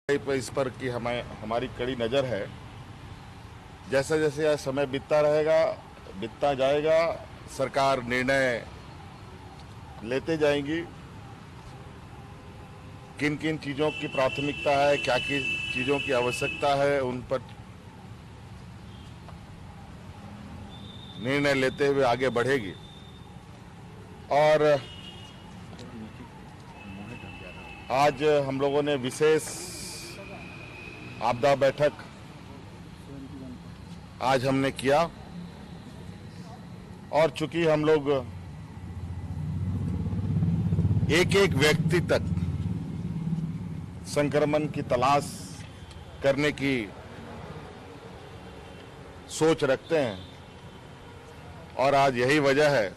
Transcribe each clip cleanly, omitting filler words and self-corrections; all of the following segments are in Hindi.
इस पर कि हमारी कड़ी नज़र है। जैसे जैसे यह समय बीतता जाएगा, सरकार निर्णय लेते जाएंगी। किन किन चीज़ों की प्राथमिकता है, क्या किन चीज़ों की आवश्यकता है, उन पर निर्णय लेते हुए आगे बढ़ेगी। और आज हम लोगों ने विशेष आपदा बैठक आज हमने किया, और चूंकि हम लोग एक एक व्यक्ति तक संक्रमण की तलाश करने की सोच रखते हैं, और आज यही वजह है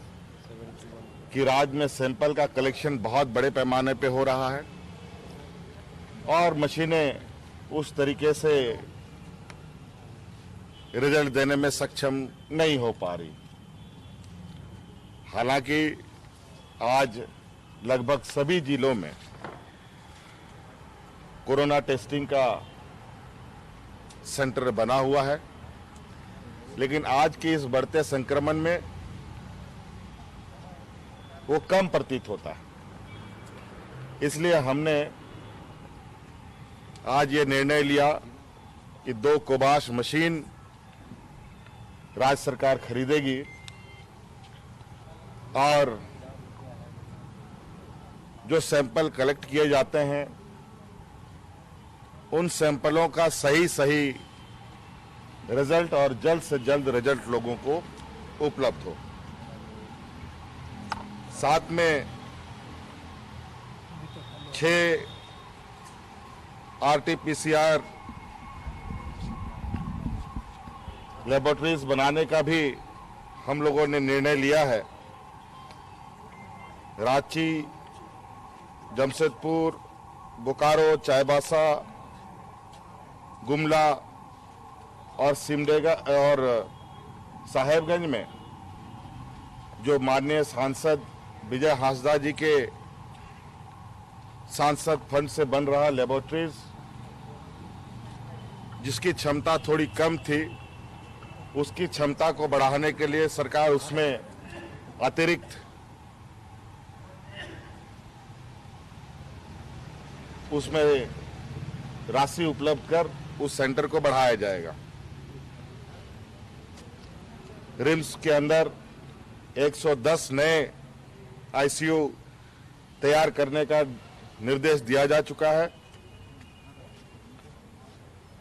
कि राज्य में सैंपल का कलेक्शन बहुत बड़े पैमाने पे हो रहा है और मशीनें उस तरीके से रिजल्ट देने में सक्षम नहीं हो पा रही। हालांकि आज लगभग सभी जिलों में कोरोना टेस्टिंग का सेंटर बना हुआ है, लेकिन आज के इस बढ़ते संक्रमण में वो कम प्रतीत होता है। इसलिए हमने आज ये निर्णय लिया कि 2 कोबाश मशीन राज्य सरकार खरीदेगी और जो सैंपल कलेक्ट किए जाते हैं उन सैंपलों का सही रिजल्ट और जल्द से जल्द रिजल्ट लोगों को उपलब्ध हो। साथ में 6 RT-PCR लेबोरेटरीज बनाने का भी हम लोगों ने निर्णय लिया है। रांची, जमशेदपुर, बोकारो, चाईबासा, गुमला और सिमडेगा और साहेबगंज में जो माननीय सांसद विजय हांसदा जी के सांसद फंड से बन रहा लेबोरेटरीज, जिसकी क्षमता थोड़ी कम थी, उसकी क्षमता को बढ़ाने के लिए सरकार उसमें अतिरिक्त उसमें राशि उपलब्ध कर उस सेंटर को बढ़ाया जाएगा। रिम्स के अंदर 110 नए ICU तैयार करने का निर्देश दिया जा चुका है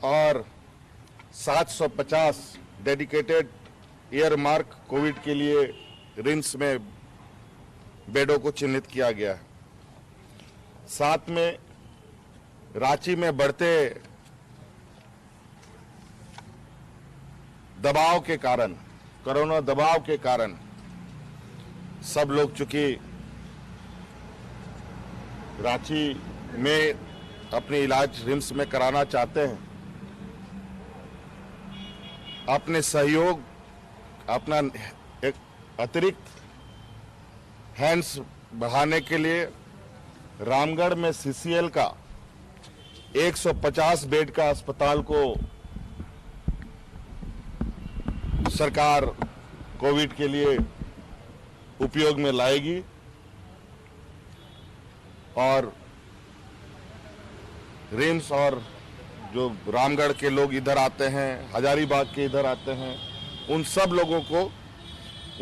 और 750 डेडिकेटेड ईयरमार्क कोविड के लिए रिम्स में बेडों को चिन्हित किया गया है। साथ में रांची में बढ़ते दबाव के कारण, कोरोना दबाव के कारण सब लोग चूंकि रांची में अपने इलाज रिम्स में कराना चाहते हैं, अपने सहयोग, अपना एक अतिरिक्त हैंड्स बढ़ाने के लिए रामगढ़ में CCL का 150 बेड का अस्पताल को सरकार कोविड के लिए उपयोग में लाएगी और रिम्स और जो रामगढ़ के लोग इधर आते हैं, हजारीबाग के इधर आते हैं, उन सब लोगों को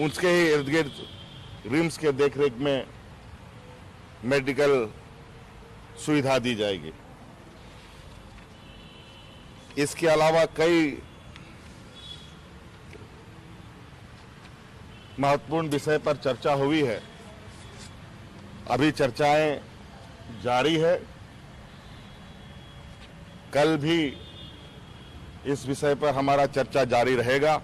उसके ही इर्द गिर्द रिम्स के देखरेख में मेडिकल सुविधा दी जाएगी। इसके अलावा कई महत्वपूर्ण विषय पर चर्चा हुई है। अभी चर्चाएं जारी है। कल भी इस विषय पर हमारा चर्चा जारी रहेगा।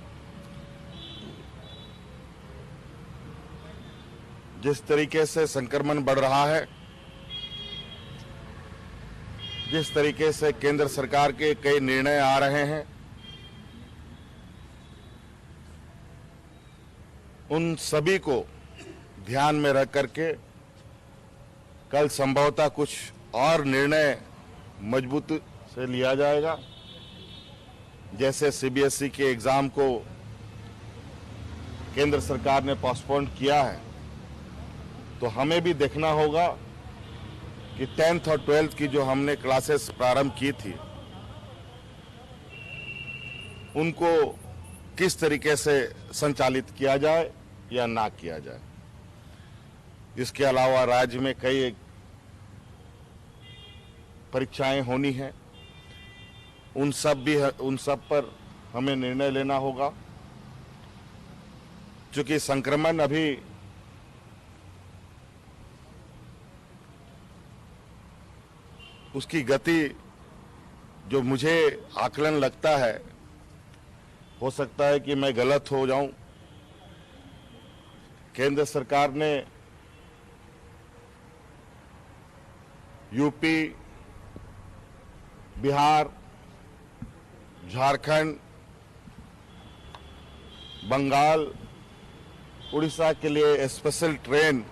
जिस तरीके से संक्रमण बढ़ रहा है, जिस तरीके से केंद्र सरकार के कई निर्णय आ रहे हैं, उन सभी को ध्यान में रख करके कल संभवतः कुछ और निर्णय मजबूती से लिया जाएगा। जैसे सीबीएसई के एग्ज़ाम को केंद्र सरकार ने पोस्टपोन किया है, तो हमें भी देखना होगा कि 10th और 12th की जो हमने क्लासेस प्रारंभ की थी उनको किस तरीके से संचालित किया जाए या ना किया जाए। इसके अलावा राज्य में कई परीक्षाएं होनी हैं, उन सब पर हमें निर्णय लेना होगा। क्योंकि संक्रमण अभी उसकी गति जो मुझे आकलन लगता है, हो सकता है कि मैं गलत हो जाऊं। केंद्र सरकार ने यूपी, बिहार, झारखंड, बंगाल, उड़ीसा के लिए स्पेशल ट्रेन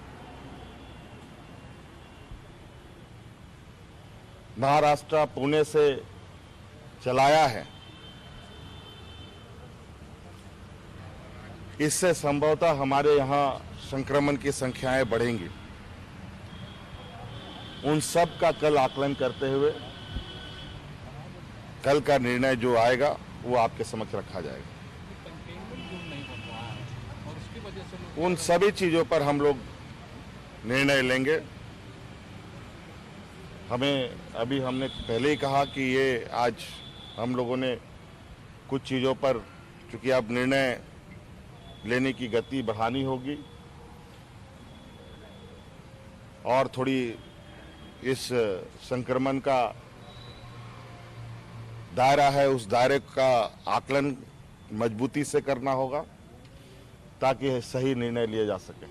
महाराष्ट्र पुणे से चलाया है। इससे संभवतः हमारे यहाँ संक्रमण की संख्याएं बढ़ेंगी। उन सब का कल आकलन करते हुए कल का निर्णय जो आएगा वो आपके समक्ष रखा जाएगा। उन सभी चीजों पर हम लोग निर्णय लेंगे। हमने पहले ही कहा कि ये आज हम लोगों ने कुछ चीज़ों पर, चूंकि अब निर्णय लेने की गति बढ़ानी होगी और थोड़ी इस संक्रमण का दायरा है, उस दायरे का आकलन मजबूती से करना होगा ताकि सही निर्णय लिए जा सके।